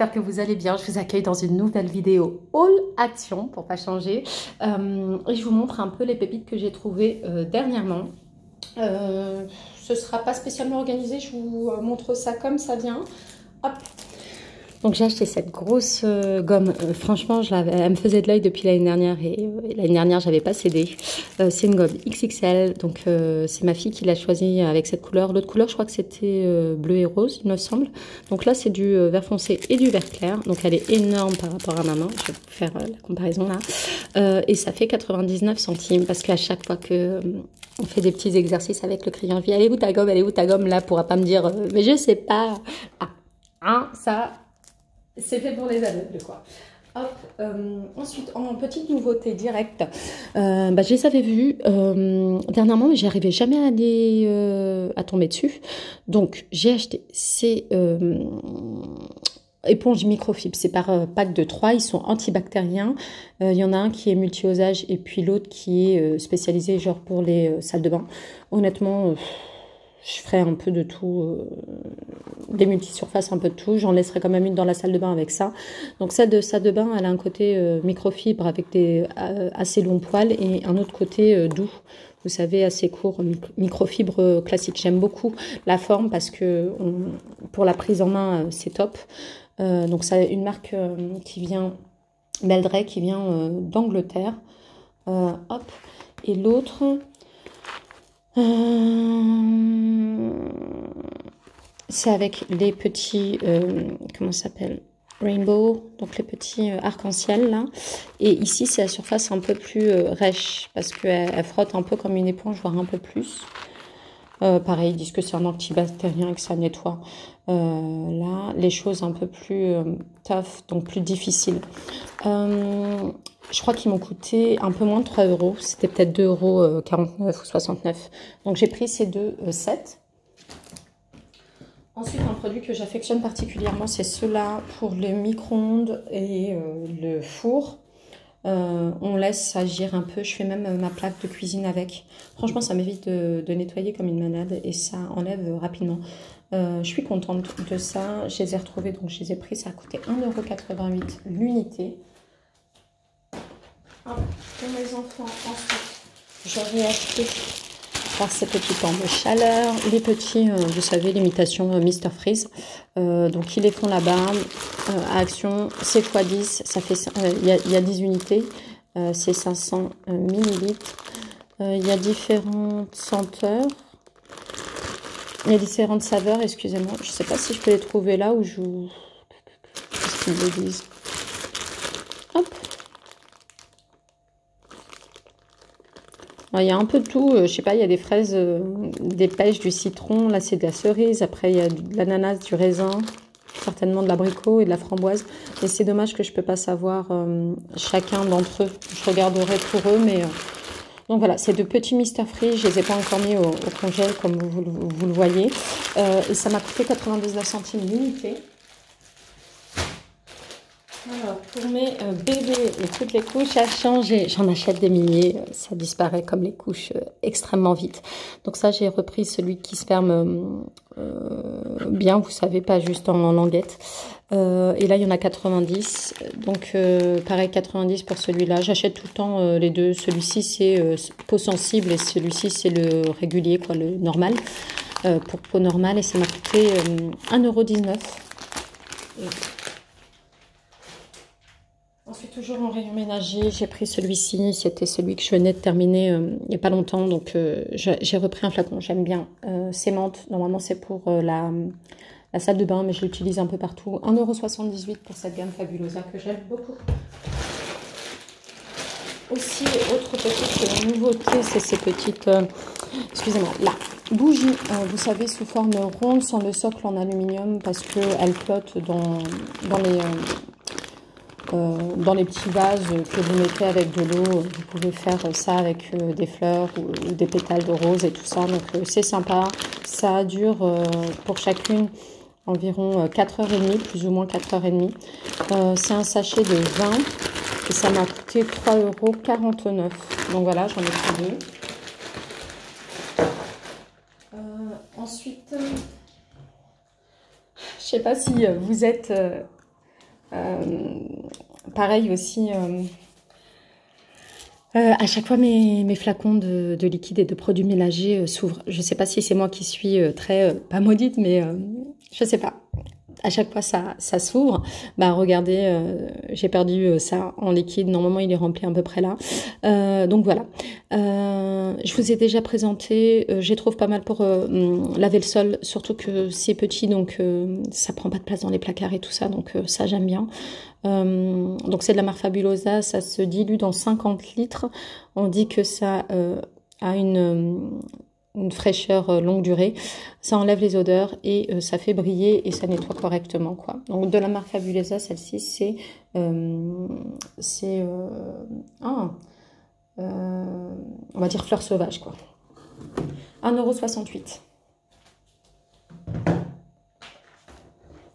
j'espère que vous allez bien. Je vous accueille dans une nouvelle vidéo Haul Action, pour pas changer. Et je vous montre un peu les pépites que j'ai trouvées dernièrement. Ce sera pas spécialement organisé, je vous montre ça comme ça vient. Hop. Donc j'ai acheté cette grosse gomme, franchement elle me faisait de l'œil depuis l'année dernière et l'année dernière j'avais pas cédé. C'est une gomme XXL, donc c'est ma fille qui l'a choisie avec cette couleur. L'autre couleur je crois que c'était bleu et rose il me semble. Donc là c'est du vert foncé et du vert clair, donc elle est énorme par rapport à ma main, je vais vous faire la comparaison là. Et ça fait 99 centimes parce qu'à chaque fois que on fait des petits exercices avec le crayon, je dis elle est où ta gomme, elle est où ta gomme, là pourra pas me dire mais je sais pas. Ah, hein, ça... C'est fait pour les aveugles, quoi. Hop, ensuite, en petite nouveauté directe, je les avais vus dernièrement, mais j'arrivais jamais à tomber dessus. Donc, j'ai acheté ces éponges microfibre. C'est par pack de 3, ils sont antibactériens. Il y en a un qui est multi-usage et puis l'autre qui est spécialisé genre pour les salles de bain. Honnêtement... je ferai un peu de tout, des multisurfaces, un peu de tout. J'en laisserai quand même une dans la salle de bain avec ça. Donc celle de salle de bain, elle a un côté microfibre avec des assez longs poils et un autre côté doux. Vous savez, assez court, microfibre classique. J'aime beaucoup la forme parce que pour la prise en main, c'est top. Donc c'est une marque qui vient, Beldray, qui vient d'Angleterre. Hop. Et l'autre... c'est avec les petits, comment ça s'appelle, rainbow, donc les petits arc-en-ciel là. Et ici c'est la surface un peu plus rêche parce qu'elle frotte un peu comme une éponge, voire un peu plus. Pareil, ils disent que c'est un antibactérien et que ça nettoie. Là, les choses un peu plus tough, donc plus difficiles. Je crois qu'ils m'ont coûté un peu moins de 3 euros. C'était peut-être 2,49 € ou 69. Donc j'ai pris ces deux sets. Ensuite, un produit que j'affectionne particulièrement, c'est ceux-là pour le micro-ondes et le four. On laisse agir un peu. Je fais même ma plaque de cuisine avec. Franchement, ça m'évite de nettoyer comme une malade et ça enlève rapidement. Je suis contente de ça. Je les ai retrouvés, donc je les ai pris. Ça a coûté 1,88 € l'unité. Pour mes enfants, ensuite, j'aurais acheté par ces petits pans de chaleur, les petits, vous savez, l'imitation Mr Freeze. Donc ils les font là-bas à Action, c'est x10, ça fait, il y a 10 unités, c'est 500 millilitres. Il y a différentes senteurs, il y a différentes saveurs, excusez-moi, je ne sais pas si je peux les trouver là ou je vous... Qu'est-ce qu'ils me disent? Hop. Il y a un peu de tout, je sais pas, il y a des fraises, des pêches, du citron, là c'est de la cerise, après il y a de l'ananas, du raisin, certainement de l'abricot et de la framboise. Et c'est dommage que je peux pas savoir chacun d'entre eux. Je regarderai pour eux, mais... Donc voilà, c'est de petits Mr Freeze, je les ai pas encore mis au congèle comme vous le voyez. Et ça m'a coûté 99 centimes l'unité. Alors, pour mes bébés et toutes les couches à changer, j'en achète des milliers, ça disparaît comme les couches extrêmement vite. Donc ça, j'ai repris celui qui se ferme bien, vous savez, pas juste en languette. Et là, il y en a 90, donc pareil, 90 pour celui-là. J'achète tout le temps les deux. Celui-ci, c'est peau sensible et celui-ci, c'est le régulier, quoi, le normal, pour peau normale. Et ça m'a coûté 1,19 €. Ensuite, toujours en rayon ménager, j'ai pris celui-ci. C'était celui que je venais de terminer il n'y a pas longtemps. Donc, j'ai repris un flacon. J'aime bien. C'est menthe. Normalement, c'est pour la salle de bain, mais je l'utilise un peu partout. 1,78 € pour cette gamme Fabulosa que j'aime beaucoup. Aussi, autre petite nouveauté, c'est ces petites... excusez-moi, là. Bougies, vous savez, sous forme ronde, sans le socle en aluminium, parce qu'elles flottent dans les petits vases que vous mettez avec de l'eau. Vous pouvez faire ça avec des fleurs ou des pétales de rose et tout ça. Donc c'est sympa. Ça dure pour chacune environ 4h30, plus ou moins 4h30. C'est un sachet de 20 et ça m'a coûté 3,49 €. Donc voilà, j'en ai pris deux. Ensuite, je sais pas si vous êtes Pareil aussi, à chaque fois mes flacons de liquide et de produits ménagers s'ouvrent. Je ne sais pas si c'est moi qui suis très, pas maudite, mais je ne sais pas. À chaque fois ça s'ouvre. Bah regardez, j'ai perdu ça en liquide. Normalement il est rempli à peu près là. Donc voilà. Je vous ai déjà présenté. Je trouve pas mal pour laver le sol, surtout que c'est petit, donc ça prend pas de place dans les placards et tout ça. Donc ça j'aime bien. Donc c'est de la marque Fabulosa. Ça se dilue dans 50 litres. On dit que ça a une fraîcheur longue durée, ça enlève les odeurs et ça fait briller et ça nettoie correctement quoi. Donc de la marque Fabulosa, celle-ci c'est on va dire fleur sauvage quoi. 1,68 €.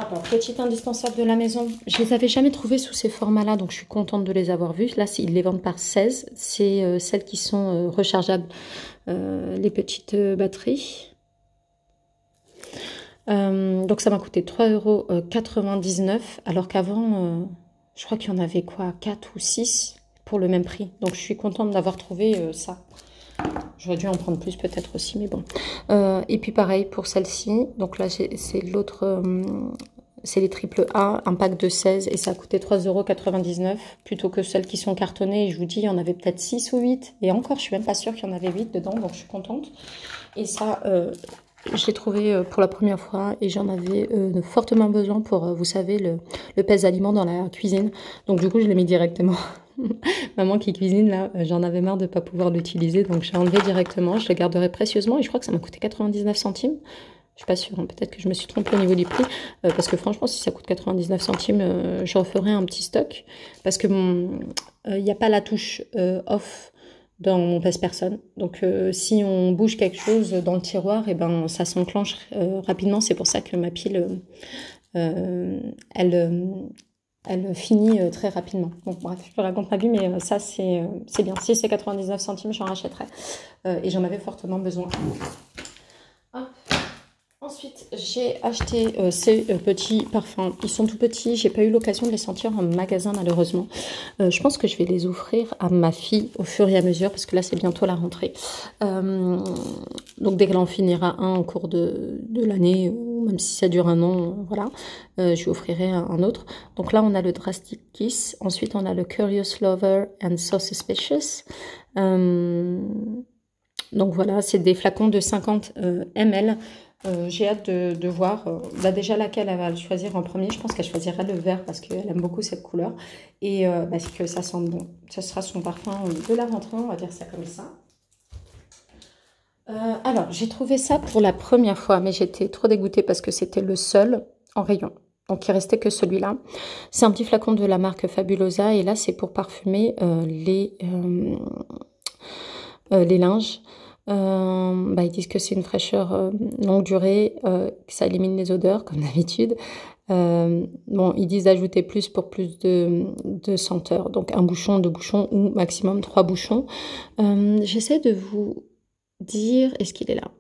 Alors, petit indispensable de la maison, je les avais jamais trouvés sous ces formats-là, donc je suis contente de les avoir vus. Là, ils les vendent par 16. C'est celles qui sont rechargeables, les petites batteries. Donc ça m'a coûté 3,99 €, alors qu'avant, je crois qu'il y en avait quoi, 4 ou 6 pour le même prix. Donc je suis contente d'avoir trouvé ça. J'aurais dû en prendre plus peut-être aussi, mais bon. Et puis pareil pour celle-ci. Donc là, c'est l'autre, c'est les triple A, un pack de 16 et ça a coûté 3,99 € plutôt que celles qui sont cartonnées. Et je vous dis, il y en avait peut-être 6 ou 8. Et encore, je suis même pas sûre qu'il y en avait 8 dedans, donc je suis contente. Et ça, je l'ai trouvé pour la première fois et j'en avais fortement besoin pour, vous savez, le pèse-aliments dans la cuisine. Donc du coup, je l'ai mis directement. Maman qui cuisine, là, j'en avais marre de ne pas pouvoir l'utiliser, donc j'ai enlevé directement. Je le garderai précieusement et je crois que ça m'a coûté 99 centimes. Je suis pas sûre, hein. Peut-être que je me suis trompée au niveau du prix, parce que franchement, si ça coûte 99 centimes, je referai un petit stock, parce que il n'y a pas la touche off dans mon pèse-personne. Donc si on bouge quelque chose dans le tiroir, et ben ça s'enclenche rapidement. C'est pour ça que ma pile, elle finit très rapidement. Donc bref, je raconte ma vie, mais ça c'est bien. Si c'est 99 centimes, j'en rachèterai. Et j'en avais fortement besoin. Hop. Ensuite, j'ai acheté ces petits parfums. Ils sont tout petits. J'ai pas eu l'occasion de les sentir en magasin malheureusement. Je pense que je vais les offrir à ma fille au fur et à mesure parce que là c'est bientôt la rentrée. Donc dès qu'elle en finira un au cours de l'année, ou même si ça dure un an, voilà, je lui offrirai un autre. Donc là on a le Drastic Kiss. Ensuite on a le Curious Lover and So Suspicious. Donc voilà, c'est des flacons de 50 ml. J'ai hâte de voir bah déjà laquelle elle va choisir en premier. Je pense qu'elle choisira le vert parce qu'elle aime beaucoup cette couleur. Et parce que ça sent bon. Ce sera son parfum de la rentrée, on va dire ça comme ça. Alors, j'ai trouvé ça pour la première fois, mais j'étais trop dégoûtée parce que c'était le seul en rayon. Donc, il restait que celui-là. C'est un petit flacon de la marque Fabulosa. Et là, c'est pour parfumer les linges. Ils disent que c'est une fraîcheur longue durée, que ça élimine les odeurs comme d'habitude. Bon, ils disent d'ajouter plus pour plus de senteur, donc un bouchon, 2 bouchons ou maximum 3 bouchons. J'essaie de vous dire, est-ce qu'il est là?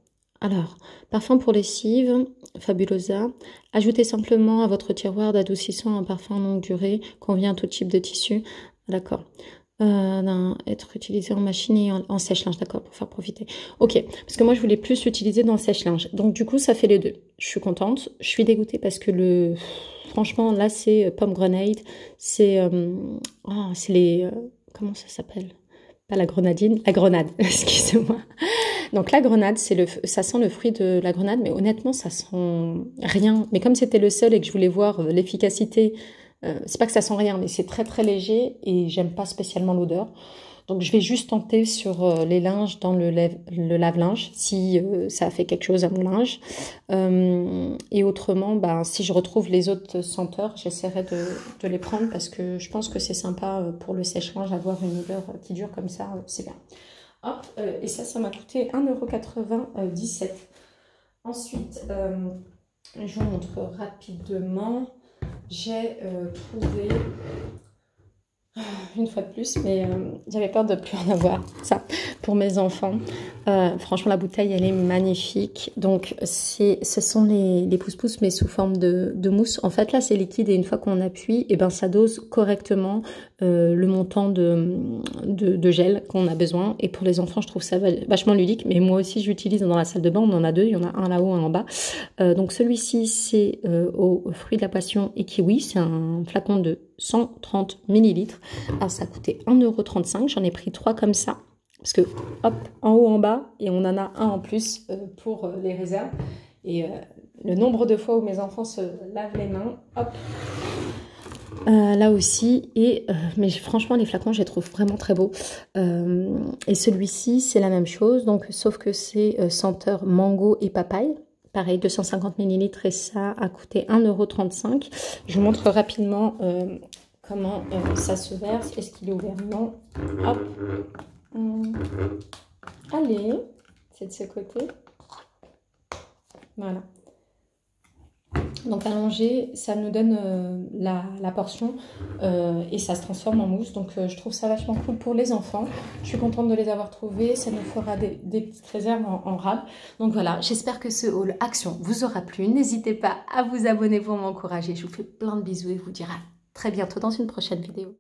Alors, parfum pour lessive, Fabulosa. Ajoutez simplement à votre tiroir d'adoucissant un parfum longue durée, convient à tout type de tissu. D'accord. Être utilisé en machine et en sèche-linge, d'accord, pour faire profiter. Ok, parce que moi je voulais plus l'utiliser dans le sèche-linge. Donc du coup ça fait les deux. Je suis contente. Je suis dégoûtée parce que franchement là c'est pomme grenade. C'est les comment ça s'appelle? Pas la grenadine, la grenade. Excusez-moi. Donc la grenade, ça sent le fruit de la grenade, mais honnêtement ça sent rien. Mais comme c'était le seul et que je voulais voir l'efficacité. C'est pas que ça sent rien, mais c'est très très léger et j'aime pas spécialement l'odeur. Donc je vais juste tenter sur les linges dans le lave-linge si ça a fait quelque chose à mon linge. Et autrement, si je retrouve les autres senteurs, j'essaierai de les prendre parce que je pense que c'est sympa pour le sèche-linge, avoir une odeur qui dure comme ça, c'est bien. Hop, et ça m'a coûté 1,97 €. Ensuite, je vous montre rapidement. J'ai trouvé une fois de plus, mais j'avais peur de ne plus en avoir, ça, pour mes enfants. Franchement, la bouteille, elle est magnifique. Donc, ce sont les pousse-pousse, mais sous forme de mousse. En fait, là, c'est liquide et une fois qu'on appuie, et ben, ça dose correctement le montant de gel qu'on a besoin. Et pour les enfants, je trouve ça vachement ludique. Mais moi aussi, j'utilise dans la salle de bain. On en a deux. Il y en a un là-haut, un en bas. Donc, celui-ci, c'est aux fruits de la passion et kiwi. C'est un flacon de 130 ml. Alors, ça a coûté 1,35 €. J'en ai pris 3 comme ça. Parce que, hop, en haut, en bas. Et on en a un en plus pour les réserves. Et le nombre de fois où mes enfants se lavent les mains, hop, là aussi. Mais franchement, les flacons, je les trouve vraiment très beaux. Et celui-ci, c'est la même chose. Donc, sauf que c'est senteur mango et papaye. Pareil, 250 ml et ça a coûté 1,35 €. Je vous montre rapidement comment ça se verse. Est-ce qu'il est ouvert? Non. Hop. Allez, c'est de ce côté. Voilà. Donc allongé, ça nous donne la portion et ça se transforme en mousse. Donc je trouve ça vachement cool pour les enfants. Je suis contente de les avoir trouvés. Ça nous fera des petites réserves en rab. Donc voilà, j'espère que ce haul action vous aura plu. N'hésitez pas à vous abonner pour m'encourager. Je vous fais plein de bisous et vous dire à très bientôt dans une prochaine vidéo.